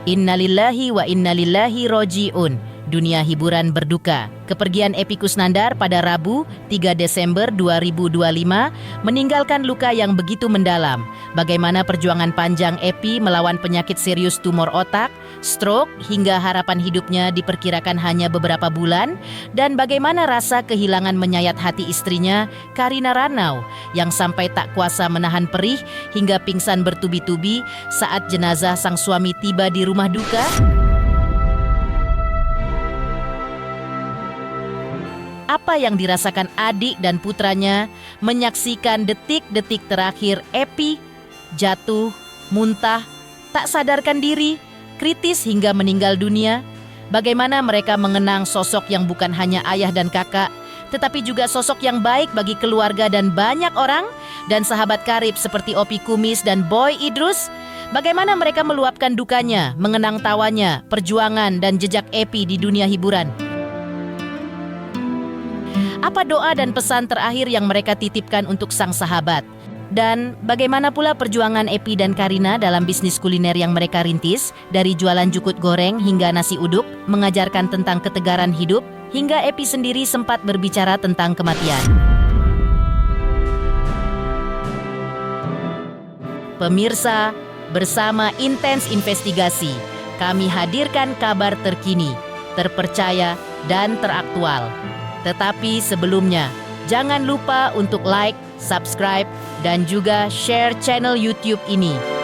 Innalillahi wa innalillahi roji'un. Dunia hiburan berduka. Kepergian Epy Kusnandar pada Rabu, 3 Desember 2025 meninggalkan luka yang begitu mendalam. Bagaimana perjuangan panjang Epy melawan penyakit serius tumor otak, stroke, hingga harapan hidupnya diperkirakan hanya beberapa bulan, dan bagaimana rasa kehilangan menyayat hati istrinya, Karina Ranau, yang sampai tak kuasa menahan perih hingga pingsan bertubi-tubi saat jenazah sang suami tiba di rumah duka. Apa yang dirasakan adik dan putranya menyaksikan detik-detik terakhir Epy jatuh, muntah, tak sadarkan diri, kritis hingga meninggal dunia. Bagaimana mereka mengenang sosok yang bukan hanya ayah dan kakak, tetapi juga sosok yang baik bagi keluarga dan banyak orang, dan sahabat karib seperti Opie Kumis dan Boy Idrus. Bagaimana mereka meluapkan dukanya, mengenang tawanya, perjuangan dan jejak Epy di dunia hiburan. Apa doa dan pesan terakhir yang mereka titipkan untuk sang sahabat? Dan bagaimana pula perjuangan Epy dan Karina dalam bisnis kuliner yang mereka rintis, dari jualan jukut goreng hingga nasi uduk, mengajarkan tentang ketegaran hidup, hingga Epy sendiri sempat berbicara tentang kematian. Pemirsa, bersama Intens Investigasi, kami hadirkan kabar terkini, terpercaya, dan teraktual. Tetapi sebelumnya, jangan lupa untuk like, subscribe, dan juga share channel YouTube ini.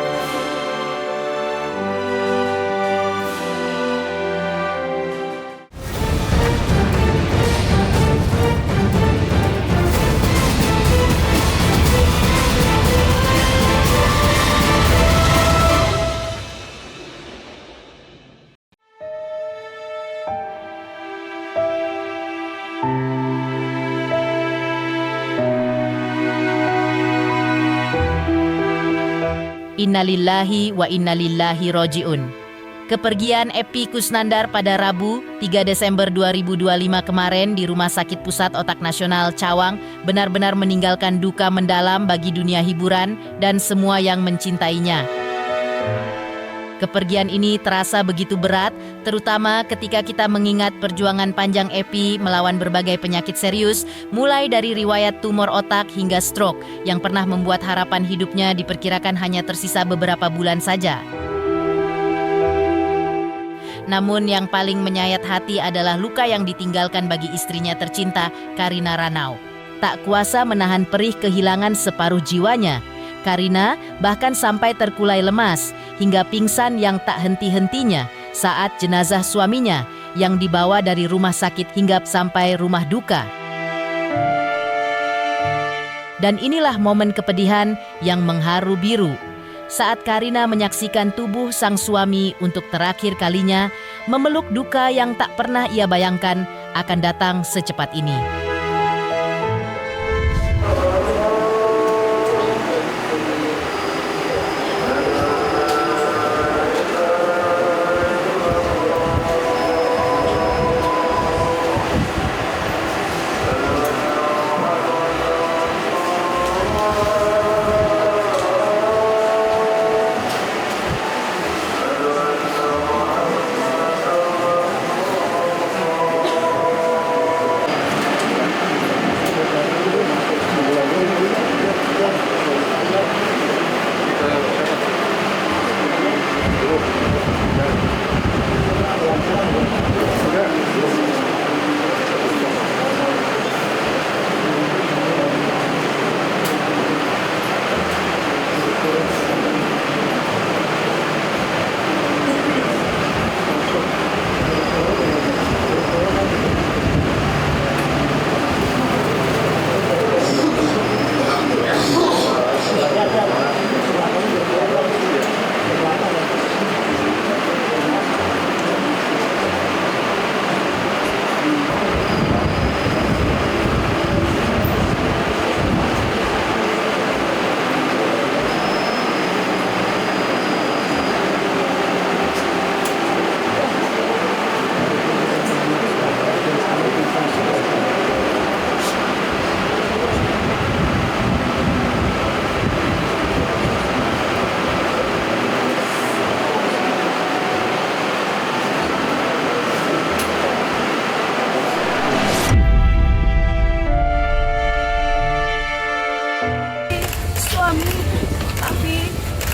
Innalillahi wa innalillahi roji'un. Kepergian Epy Kusnandar pada Rabu, 3 Desember 2025 kemarin di Rumah Sakit Pusat Otak Nasional Cawang benar-benar meninggalkan duka mendalam bagi dunia hiburan dan semua yang mencintainya. Kepergian ini terasa begitu berat, terutama ketika kita mengingat perjuangan panjang Epy melawan berbagai penyakit serius, mulai dari riwayat tumor otak hingga stroke, yang pernah membuat harapan hidupnya diperkirakan hanya tersisa beberapa bulan saja. Namun yang paling menyayat hati adalah luka yang ditinggalkan bagi istrinya tercinta, Karina Ranau. Tak kuasa menahan perih kehilangan separuh jiwanya, Karina bahkan sampai terkulai lemas hingga pingsan yang tak henti-hentinya saat jenazah suaminya yang dibawa dari rumah sakit hingga sampai rumah duka. Dan inilah momen kepedihan yang mengharu biru saat Karina menyaksikan tubuh sang suami untuk terakhir kalinya memeluk duka yang tak pernah ia bayangkan akan datang secepat ini.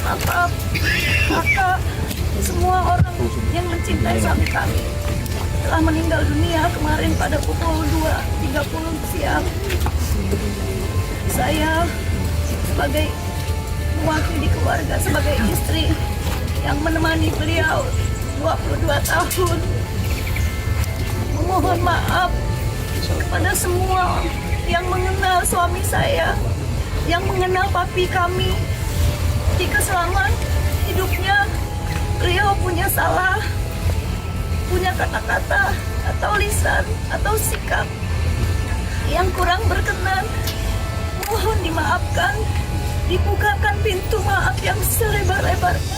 bapak, kakak, semua orang yang mencintai suami kami telah meninggal dunia kemarin pada pukul 2.30 siang. Saya sebagai mewakili keluarga, sebagai istri yang menemani beliau 22 tahun, memohon maaf kepada semua yang mengenal suami saya, yang mengenal papi kami. Jika selama hidupnya beliau punya salah, punya kata-kata atau lisan atau sikap yang kurang berkenan, mohon dimaafkan, dibukakan pintu maaf yang selebar-lebarnya.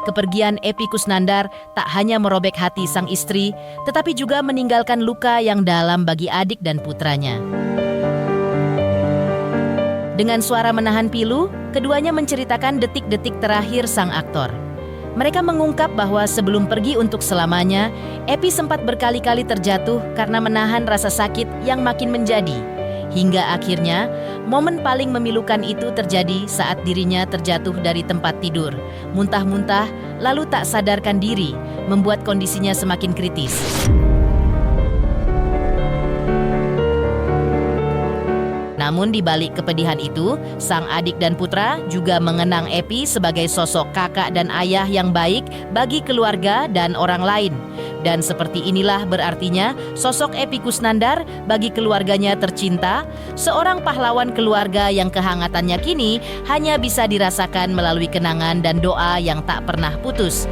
Kepergian Epy Kusnandar tak hanya merobek hati sang istri, tetapi juga meninggalkan luka yang dalam bagi adik dan putranya. Dengan suara menahan pilu, keduanya menceritakan detik-detik terakhir sang aktor. Mereka mengungkap bahwa sebelum pergi untuk selamanya, Epy sempat berkali-kali terjatuh karena menahan rasa sakit yang makin menjadi. Hingga akhirnya, momen paling memilukan itu terjadi saat dirinya terjatuh dari tempat tidur, muntah-muntah, lalu tak sadarkan diri, membuat kondisinya semakin kritis. Namun di balik kepedihan itu, sang adik dan putra juga mengenang Epy sebagai sosok kakak dan ayah yang baik bagi keluarga dan orang lain. Dan seperti inilah berartinya sosok Epy Kusnandar bagi keluarganya tercinta, seorang pahlawan keluarga yang kehangatannya kini hanya bisa dirasakan melalui kenangan dan doa yang tak pernah putus.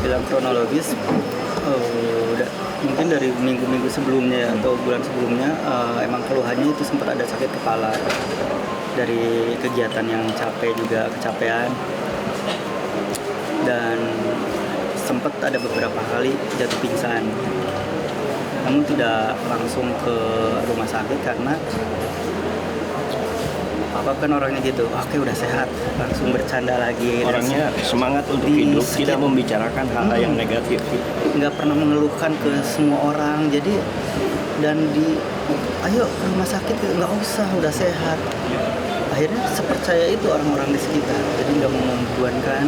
Bilang kronologis, mungkin dari minggu-minggu sebelumnya atau bulan sebelumnya emang keluhannya itu sempat ada sakit kepala dari kegiatan yang capek, juga kecapean, dan sempat ada beberapa kali jatuh pingsan. Namun tidak langsung ke rumah sakit karena Papa kan orangnya gitu, oke udah sehat, langsung bercanda lagi. Orangnya semangat untuk hidup, tidak membicarakan hal-hal yang negatif. Nggak pernah mengeluhkan ke semua orang, jadi ayo ke rumah sakit, nggak usah, udah sehat. Akhirnya sepercaya itu orang-orang di sekitar, jadi nggak mau membebankan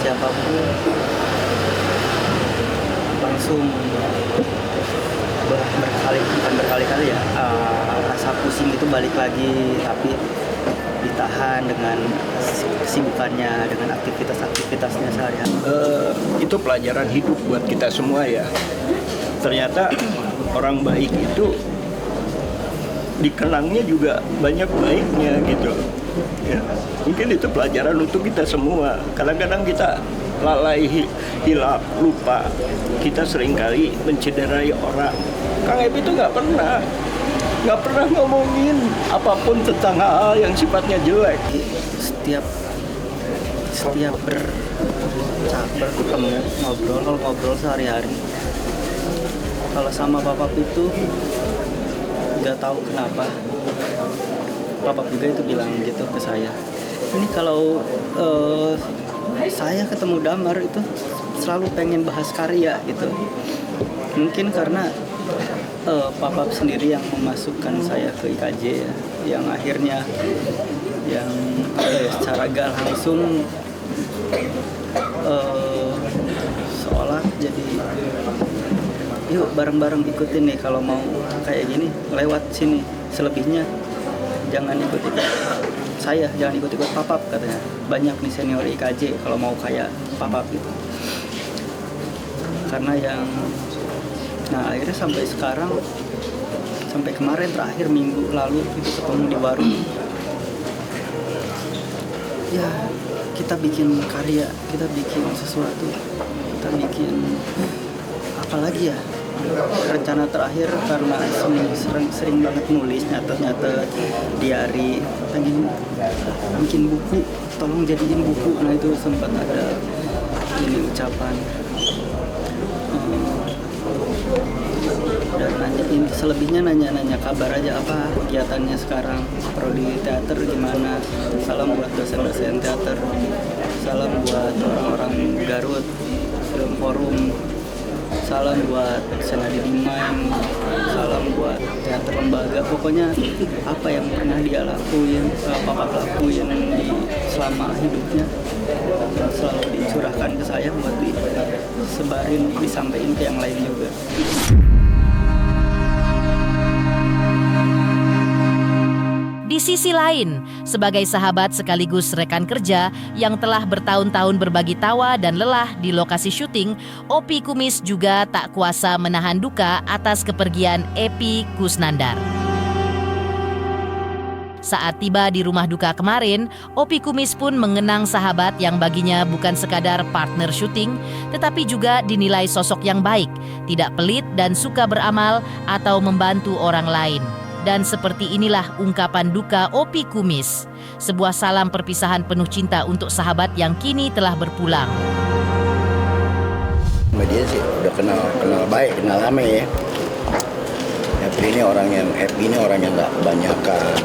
siapapun, langsung bukan berkali-kali ya, rasa pusing itu balik lagi, tapi ditahan dengan kesibukannya, dengan aktivitasnya sehari-hari. Itu pelajaran hidup buat kita semua ya. Ternyata orang baik itu dikenangnya juga banyak baiknya gitu. Ya, mungkin itu pelajaran untuk kita semua. Kadang-kadang kita lalai, hilap, lupa. Kita seringkali mencederai orang. Kang Epy itu nggak pernah ngomongin apapun tentang hal yang sifatnya jelek. Setiap bertemu, ngobrol sehari-hari. Kalau sama Papa itu nggak tahu kenapa, Papa juga itu bilang gitu ke saya. Ini kalau saya ketemu Damar itu selalu pengen bahas karya gitu. Mungkin karena Papa sendiri yang memasukkan saya ke IKJ ya, yang akhirnya yang secara gak langsung seolah jadi yuk bareng-bareng ikutin nih, kalau mau kayak gini lewat sini, selebihnya jangan ikut saya, jangan ikut Papap katanya. Banyak nih senior IKJ kalau mau kayak Papap gitu. Karena akhirnya sampai sekarang, sampai kemarin terakhir minggu lalu itu ketemu di warung. Ya, kita bikin karya, kita bikin sesuatu, kita bikin apa lagi ya? Rencana terakhir karena sering banget nulis, nyatet diary, pengen bikin buku, tolong jadiin buku. Nah itu sempat ada ini ucapan. Dan selebihnya nanya kabar aja, apa kegiatannya sekarang, prodi teater gimana, salam buat dosen-dosen teater, salam buat orang-orang Garut Film Forum, salam buat Senadi Dimain, salam buat menjaga. Pokoknya apa yang pernah dia lakuin, papa lakuin selama hidupnya selalu dicurahkan ke saya buat disebarin, disampaikan ke yang lain juga. Di sisi lain, sebagai sahabat sekaligus rekan kerja yang telah bertahun-tahun berbagi tawa dan lelah di lokasi syuting, Opi Kumis juga tak kuasa menahan duka atas kepergian Epy Kusnandar. Saat tiba di rumah duka kemarin, Opi Kumis pun mengenang sahabat yang baginya bukan sekadar partner syuting, tetapi juga dinilai sosok yang baik, tidak pelit dan suka beramal atau membantu orang lain. Dan seperti inilah ungkapan duka Opi Kumis, sebuah salam perpisahan penuh cinta untuk sahabat yang kini telah berpulang. Dia sih udah kenal baik, kenal lama ya. Epy ini orang yang nggak kebanyakan,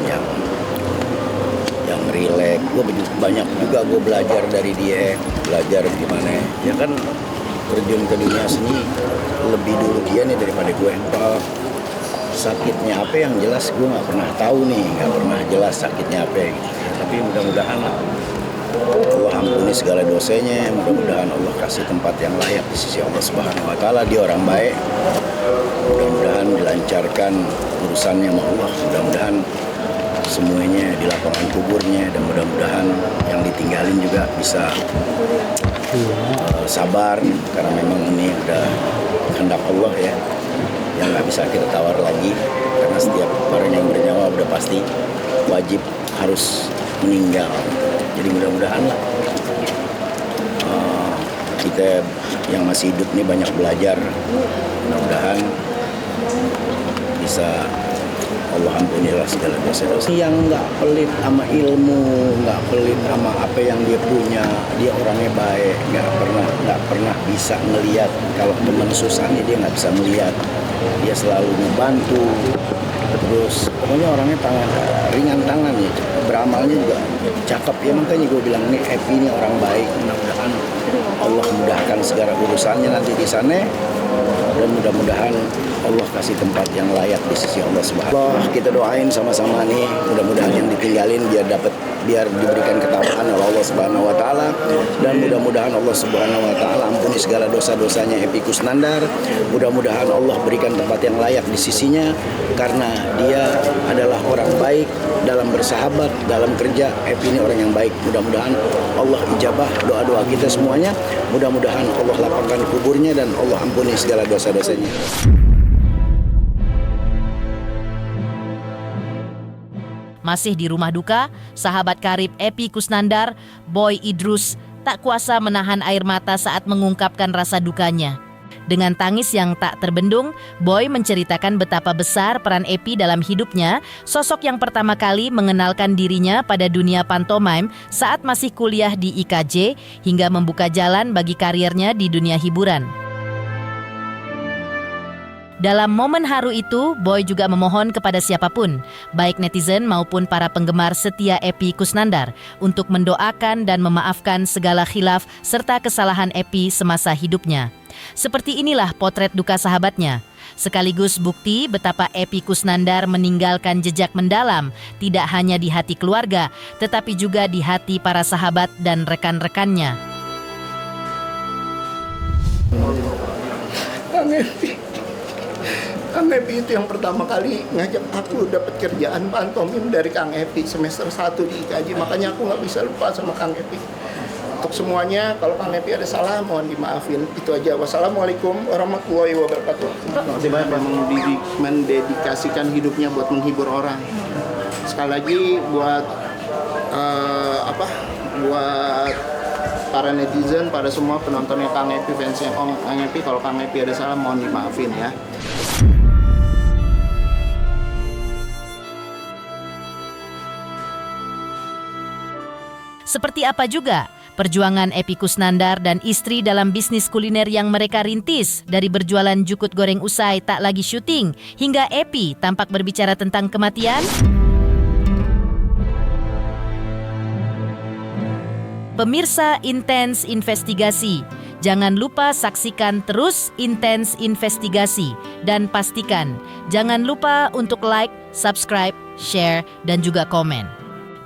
yang rileks. Gue banyak juga gue belajar dari dia, belajar gimana. Ya kan terjun ke dunia seni lebih dulu dia nih daripada gue. Sakitnya apa yang jelas gue nggak pernah tahu nih, nggak pernah jelas sakitnya apa gitu. Tapi mudah-mudahan Allah ampuni segala dosanya, mudah-mudahan Allah kasih tempat yang layak di sisi Allah Subhanahu Wa Taala. Dia orang baik, mudah-mudahan dilancarkan urusannya sama Allah, mudah-mudahan semuanya di lapangan kuburnya, dan mudah-mudahan yang ditinggalin juga bisa sabar, karena memang ini udah kehendak Allah ya, yang nggak bisa kita tawar lagi, karena setiap orang yang bernyawa udah pasti wajib harus meninggal. Jadi mudah-mudahan lah kita yang masih hidup nih banyak belajar, mudah-mudahan bisa Allah ampunilah segala dosa-dosa. Yang nggak pelit sama ilmu, nggak pelit sama apa yang dia punya, dia orangnya baik, nggak pernah bisa ngelihat kalau teman susahnya, dia nggak bisa ngelihat, dia selalu membantu. Terus pokoknya orangnya ringan tangan ya, beramalnya juga cakep ya, makanya gue bilang nih Epy ini orang baik. Mudah-mudahan Allah mudahkan segala urusannya nanti di sana, dan mudah-mudahan Allah kasih tempat yang layak di sisi Allah Subhanahu wa Ta'ala. Kita doain sama-sama nih, mudah-mudahan yang ditinggalin biar diberikan ketabahan oleh Allah Subhanahu wa Ta'ala, dan mudah-mudahan Allah Subhanahu wa Ta'ala ampuni segala dosa-dosanya Epy Kusnandar. Mudah-mudahan Allah berikan tempat yang layak di sisinya, karena dia adalah orang baik dalam bersahabat, dalam kerja. Epy ini orang yang baik. Mudah-mudahan Allah ijabah doa-doa kita semuanya. Mudah-mudahan Allah lapangkan kuburnya dan Allah ampuni segala dosa-dosanya. Masih di rumah duka, sahabat karib Epy Kusnandar, Boy Idrus, tak kuasa menahan air mata saat mengungkapkan rasa dukanya. Dengan tangis yang tak terbendung, Boy menceritakan betapa besar peran Epy dalam hidupnya, sosok yang pertama kali mengenalkan dirinya pada dunia pantomime saat masih kuliah di IKJ, hingga membuka jalan bagi karirnya di dunia hiburan. Dalam momen haru itu, Boy juga memohon kepada siapapun, baik netizen maupun para penggemar setia Epy Kusnandar, untuk mendoakan dan memaafkan segala khilaf serta kesalahan Epy semasa hidupnya. Seperti inilah potret duka sahabatnya, sekaligus bukti betapa Epy Kusnandar meninggalkan jejak mendalam, tidak hanya di hati keluarga, tetapi juga di hati para sahabat dan rekan-rekannya. Kang Epy itu yang pertama kali ngajak aku dapat kerjaan pantomim dari Kang Epy semester 1 di IKJ, makanya aku nggak bisa lupa sama Kang Epy. Untuk semuanya, kalau Kang Epy ada salah mohon dimaafin. Itu aja. Wassalamualaikum warahmatullahi wabarakatuh. Dia mendedikasikan hidupnya buat menghibur orang. Sekali lagi buat buat para netizen, pada semua penontonnya Kang Epy, fansnya Kang Epy, kalau Kang Epy ada salah mohon dimaafin ya. Seperti apa juga perjuangan Epy Kusnandar dan istri dalam bisnis kuliner yang mereka rintis, dari berjualan jukut goreng usai tak lagi syuting, hingga Epy tampak berbicara tentang kematian? Pemirsa Intens Investigasi, Jangan lupa saksikan terus Intens Investigasi dan pastikan jangan lupa untuk like, subscribe, share, dan juga komen.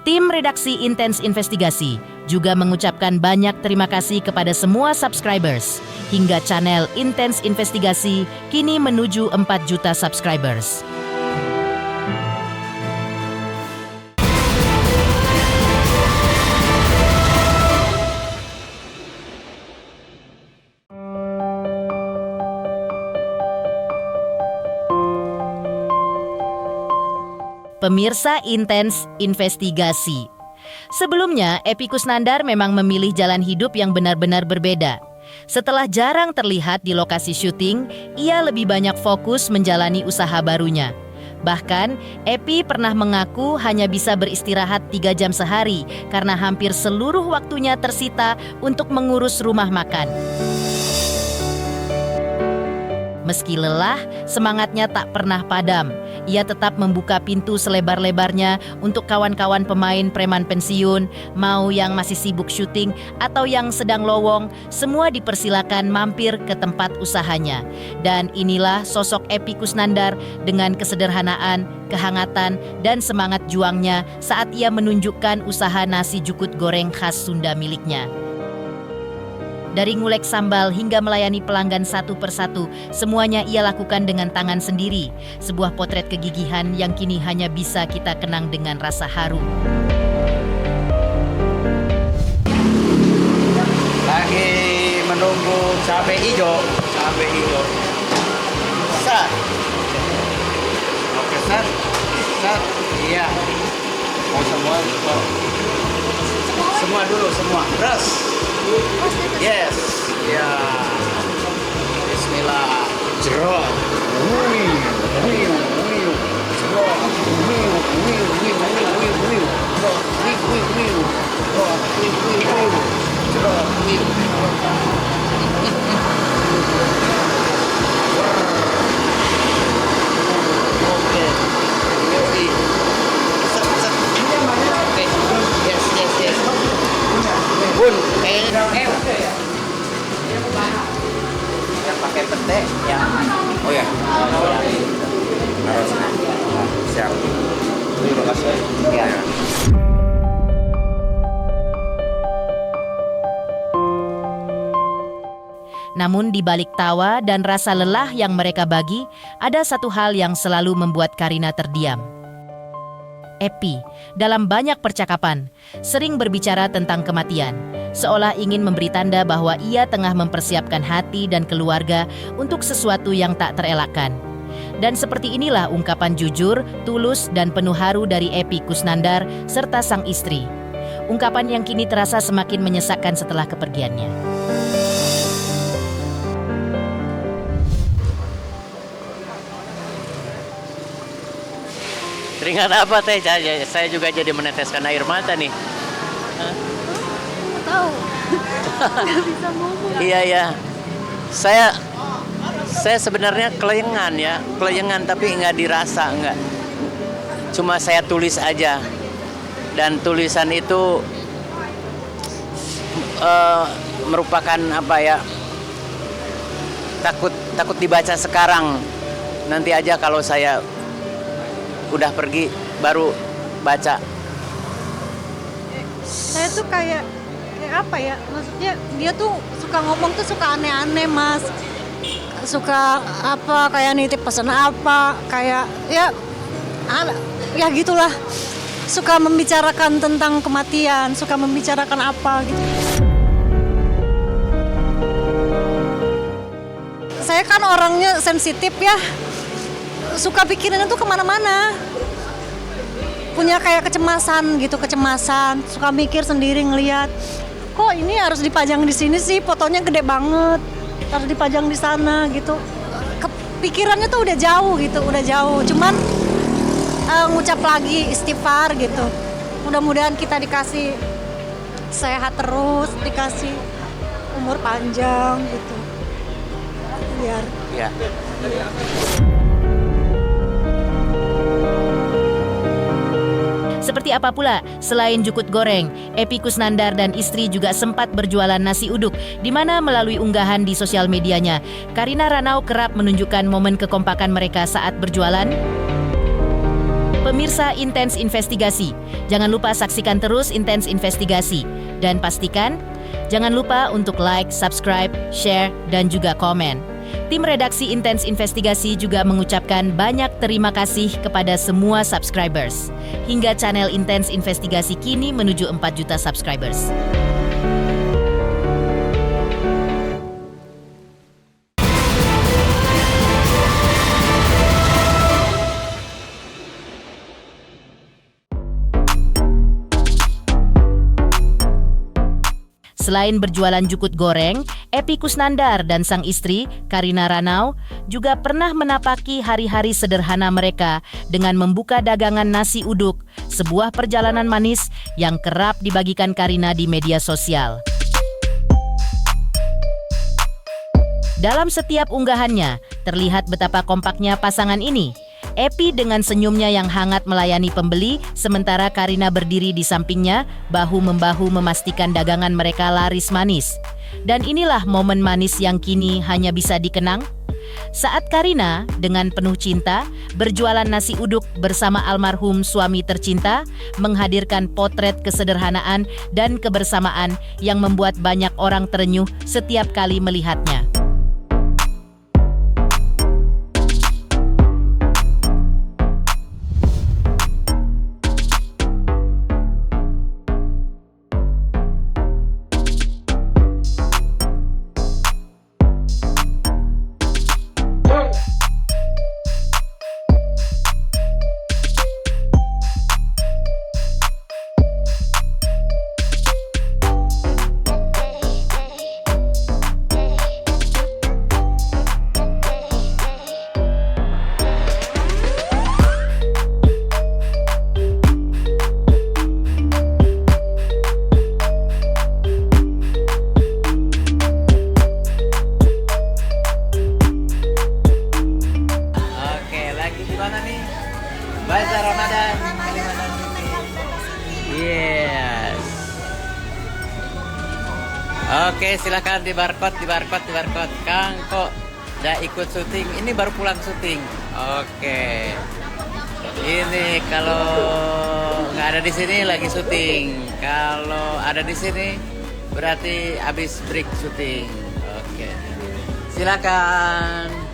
Tim redaksi Intens Investigasi juga mengucapkan banyak terima kasih kepada semua subscribers hingga channel Intens Investigasi kini menuju 4 juta subscribers. Pemirsa Intens Investigasi. Sebelumnya, Epy Kusnandar memang memilih jalan hidup yang benar-benar berbeda. Setelah jarang terlihat di lokasi syuting, ia lebih banyak fokus menjalani usaha barunya. Bahkan, Epy pernah mengaku hanya bisa beristirahat 3 jam sehari karena hampir seluruh waktunya tersita untuk mengurus rumah makan. Meski lelah, semangatnya tak pernah padam. Ia tetap membuka pintu selebar-lebarnya untuk kawan-kawan pemain preman pensiun, mau yang masih sibuk syuting atau yang sedang lowong, semua dipersilakan mampir ke tempat usahanya. Dan inilah sosok Epy Kusnandar dengan kesederhanaan, kehangatan, dan semangat juangnya saat ia menunjukkan usaha nasi jukut goreng khas Sunda miliknya. Dari ngulek sambal hingga melayani pelanggan satu persatu, semuanya ia lakukan dengan tangan sendiri. Sebuah potret kegigihan yang kini hanya bisa kita kenang dengan rasa haru. Lagi menunggu cabai hijau. Sat. Oke, Sat. Iya. Mau semua? Semua dulu, semua. Terus. Yes. Ya. Bismillah. Jeruk. Bun, kayaknya yang pakai pete ya. Oh ya. Harus. Siap. Terima kasih. Ya. Namun di balik tawa dan rasa lelah yang mereka bagi, ada satu hal yang selalu membuat Karina terdiam. Epy, dalam banyak percakapan, sering berbicara tentang kematian, seolah ingin memberi tanda bahwa ia tengah mempersiapkan hati dan keluarga untuk sesuatu yang tak terelakkan. Dan seperti inilah ungkapan jujur, tulus, dan penuh haru dari Epy Kusnandar serta sang istri. Ungkapan yang kini terasa semakin menyesakkan setelah kepergiannya. Teringat apa teh? Saya juga jadi meneteskan air mata nih. Tahu. Nggak bisa ngomong. Iya. Saya sebenarnya keleyengan tapi nggak dirasa, nggak. Cuma saya tulis aja, dan tulisan itu merupakan apa ya? Takut dibaca sekarang. Nanti aja kalau saya udah pergi baru baca. Saya tuh kayak apa ya, maksudnya dia tuh suka ngomong tuh suka aneh-aneh, Mas. Suka apa, kayak nitip pesan apa, kayak ya gitulah. Suka membicarakan tentang kematian, suka membicarakan apa gitu. Saya kan orangnya sensitif ya. Suka pikirannya tuh kemana-mana, punya kayak kecemasan, suka mikir sendiri ngelihat, kok ini harus dipajang di sini sih, fotonya gede banget, harus dipajang di sana gitu. Pikirannya tuh udah jauh, cuman ngucap lagi istighfar gitu. Mudah-mudahan kita dikasih sehat terus, dikasih umur panjang gitu, biar. Ya. Seperti apa pula, selain jukut goreng, Epy Kusnandar dan istri juga sempat berjualan nasi uduk, di mana melalui unggahan di sosial medianya, Karina Ranau kerap menunjukkan momen kekompakan mereka saat berjualan. Pemirsa Intens Investigasi, jangan lupa saksikan terus Intens Investigasi. Dan pastikan, jangan lupa untuk like, subscribe, share, dan juga komen. Tim redaksi Intens Investigasi juga mengucapkan banyak terima kasih kepada semua subscribers. Hingga channel Intens Investigasi kini menuju 4 juta subscribers. Selain berjualan jukut goreng, Epy Kusnandar dan sang istri, Karina Ranau, juga pernah menapaki hari-hari sederhana mereka dengan membuka dagangan nasi uduk, sebuah perjalanan manis yang kerap dibagikan Karina di media sosial. Dalam setiap unggahannya, terlihat betapa kompaknya pasangan ini. Epy dengan senyumnya yang hangat melayani pembeli, sementara Karina berdiri di sampingnya, bahu-membahu memastikan dagangan mereka laris manis. Dan inilah momen manis yang kini hanya bisa dikenang. Saat Karina dengan penuh cinta berjualan nasi uduk bersama almarhum suami tercinta, menghadirkan potret kesederhanaan dan kebersamaan yang membuat banyak orang terenyuh setiap kali melihatnya. Bazar Ramadan Kalimantan City. Yes. Oke, silakan di barcode. Kang kok udah ikut syuting? Ini baru pulang syuting. Oke. Ini kalau nggak ada di sini lagi syuting. Kalau ada di sini berarti habis break syuting. Oke. Silakan.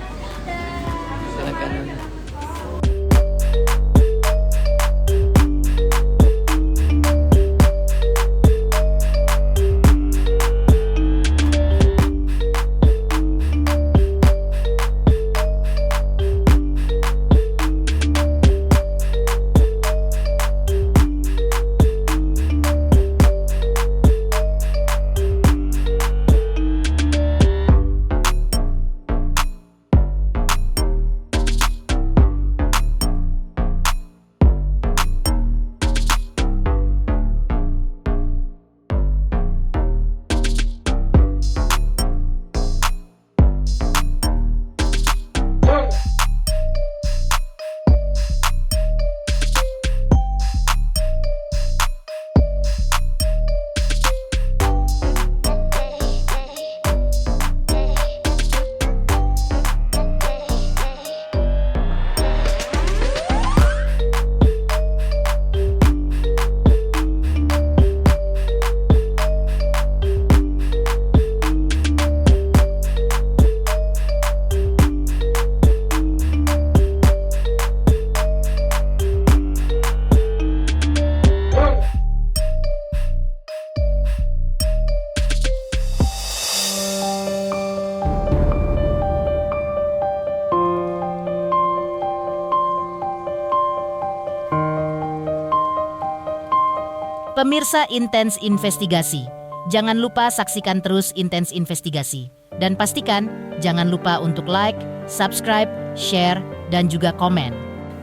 Pemirsa Intens Investigasi, jangan lupa saksikan terus Intens Investigasi. Dan pastikan jangan lupa untuk like, subscribe, share, dan juga komen.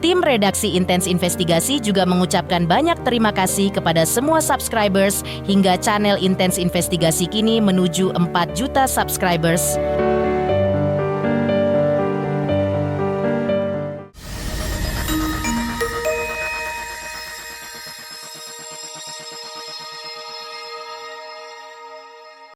Tim redaksi Intens Investigasi juga mengucapkan banyak terima kasih kepada semua subscribers hingga channel Intens Investigasi kini menuju 4 juta subscribers.